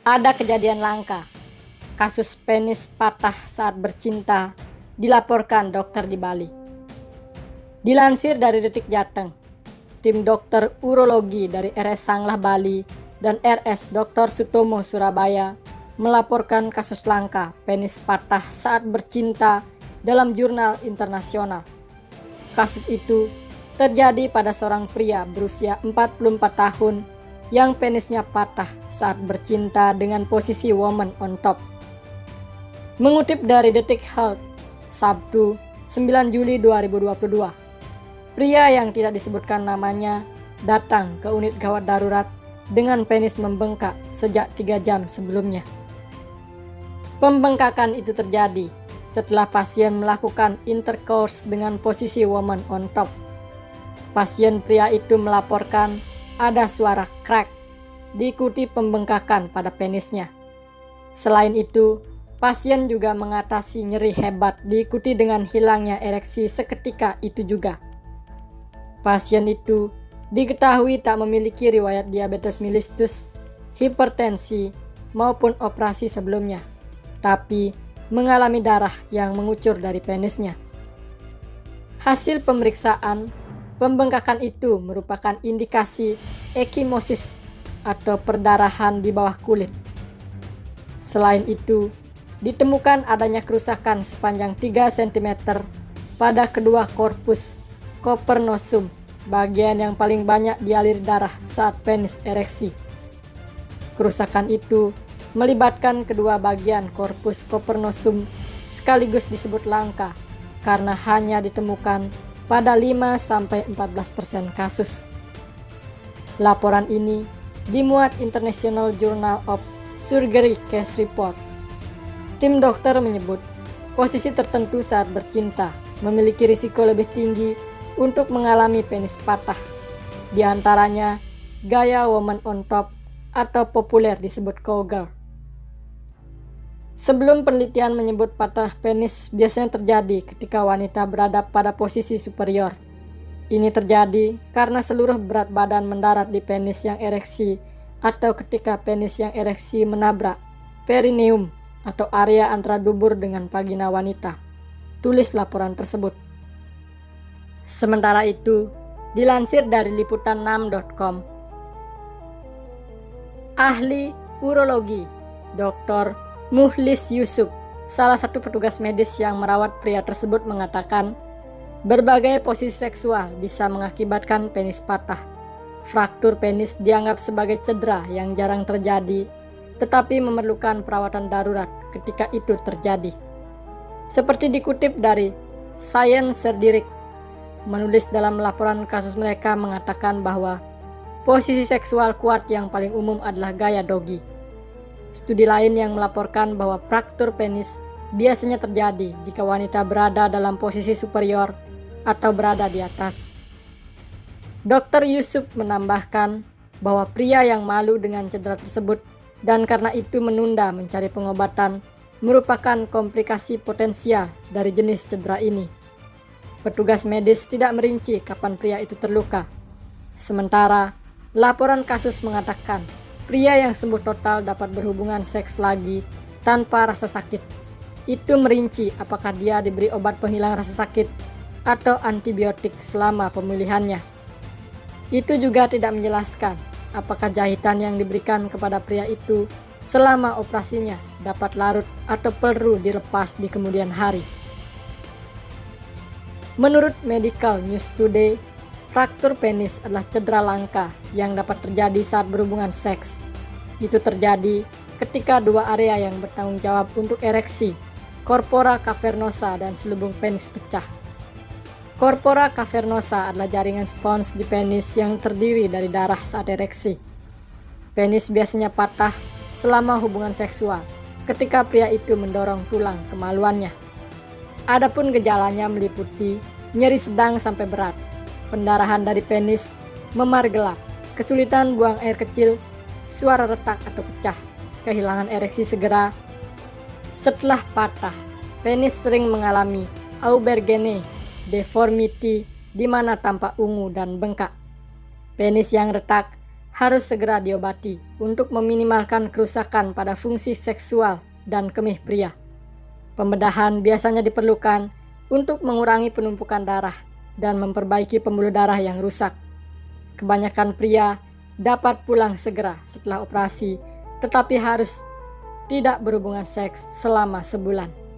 Ada kejadian langka. Kasus penis patah saat bercinta dilaporkan dokter di Bali. Dilansir dari Detik Jateng, tim dokter urologi dari RS Sanglah Bali dan RS Dr. Sutomo Surabaya melaporkan kasus langka penis patah saat bercinta dalam jurnal internasional. Kasus itu terjadi pada seorang pria berusia 44 tahun yang penisnya patah saat bercinta dengan posisi woman on top. Mengutip dari Detik Health, Sabtu 9 Juli 2022, pria yang tidak disebutkan namanya datang ke unit gawat darurat dengan penis membengkak sejak 3 jam sebelumnya. Pembengkakan itu terjadi setelah pasien melakukan intercourse dengan posisi woman on top. Pasien pria itu melaporkan ada suara crack, diikuti pembengkakan pada penisnya. Selain itu, pasien juga mengatasi nyeri hebat diikuti dengan hilangnya ereksi seketika itu juga. Pasien itu diketahui tak memiliki riwayat diabetes mellitus, hipertensi, maupun operasi sebelumnya, tapi mengalami darah yang mengucur dari penisnya. Hasil pemeriksaan, pembengkakan itu merupakan indikasi ekimosis atau perdarahan di bawah kulit. Selain itu, ditemukan adanya kerusakan sepanjang 3 cm pada kedua korpus kopernosum, bagian yang paling banyak dialiri darah saat penis ereksi. Kerusakan itu melibatkan kedua bagian korpus kopernosum sekaligus disebut langka karena hanya ditemukan pada 5-14% kasus. Laporan ini dimuat International Journal of Surgery Case Report. Tim dokter menyebut posisi tertentu saat bercinta memiliki risiko lebih tinggi untuk mengalami penis patah, di antaranya gaya woman on top atau populer disebut cowgirl. Sebelum penelitian menyebut patah penis biasanya terjadi ketika wanita berada pada posisi superior. Ini terjadi karena seluruh berat badan mendarat di penis yang ereksi atau ketika penis yang ereksi menabrak perineum atau area antara dubur dengan vagina wanita, tulis laporan tersebut. Sementara itu, dilansir dari liputan6.com, ahli urologi Dr. Muhlis Yusuf, salah satu petugas medis yang merawat pria tersebut, mengatakan berbagai posisi seksual bisa mengakibatkan penis patah. Fraktur penis dianggap sebagai cedera yang jarang terjadi, tetapi memerlukan perawatan darurat ketika itu terjadi. Seperti dikutip dari Science Surgery, menulis dalam laporan kasus mereka mengatakan bahwa posisi seksual kuat yang paling umum adalah gaya doggy. Studi lain yang melaporkan bahwa fraktur penis biasanya terjadi jika wanita berada dalam posisi superior atau berada di atas. Dr. Yusuf menambahkan bahwa pria yang malu dengan cedera tersebut dan karena itu menunda mencari pengobatan merupakan komplikasi potensial dari jenis cedera ini. Petugas medis tidak merinci kapan pria itu terluka. Sementara, laporan kasus mengatakan pria yang sembuh total dapat berhubungan seks lagi tanpa rasa sakit. Itu merinci apakah dia diberi obat penghilang rasa sakit atau antibiotik selama pemulihannya. Itu juga tidak menjelaskan apakah jahitan yang diberikan kepada pria itu selama operasinya dapat larut atau perlu dilepas di kemudian hari. Menurut Medical News Today, fraktur penis adalah cedera langka yang dapat terjadi saat berhubungan seks. Itu terjadi ketika dua area yang bertanggung jawab untuk ereksi, corpora cavernosa dan selubung penis pecah. Corpora cavernosa adalah jaringan spons di penis yang terdiri dari darah saat ereksi. Penis biasanya patah selama hubungan seksual ketika pria itu mendorong tulang kemaluannya. Adapun gejalanya meliputi nyeri sedang sampai berat, pendarahan dari penis, memar gelap, kesulitan buang air kecil, suara retak atau pecah, kehilangan ereksi segera. Setelah patah, penis sering mengalami aubergine deformity di mana tampak ungu dan bengkak. Penis yang retak harus segera diobati untuk meminimalkan kerusakan pada fungsi seksual dan kemih pria. Pembedahan biasanya diperlukan untuk mengurangi penumpukan darah dan memperbaiki pembuluh darah yang rusak. Kebanyakan pria dapat pulang segera setelah operasi, tetapi harus tidak berhubungan seks selama sebulan.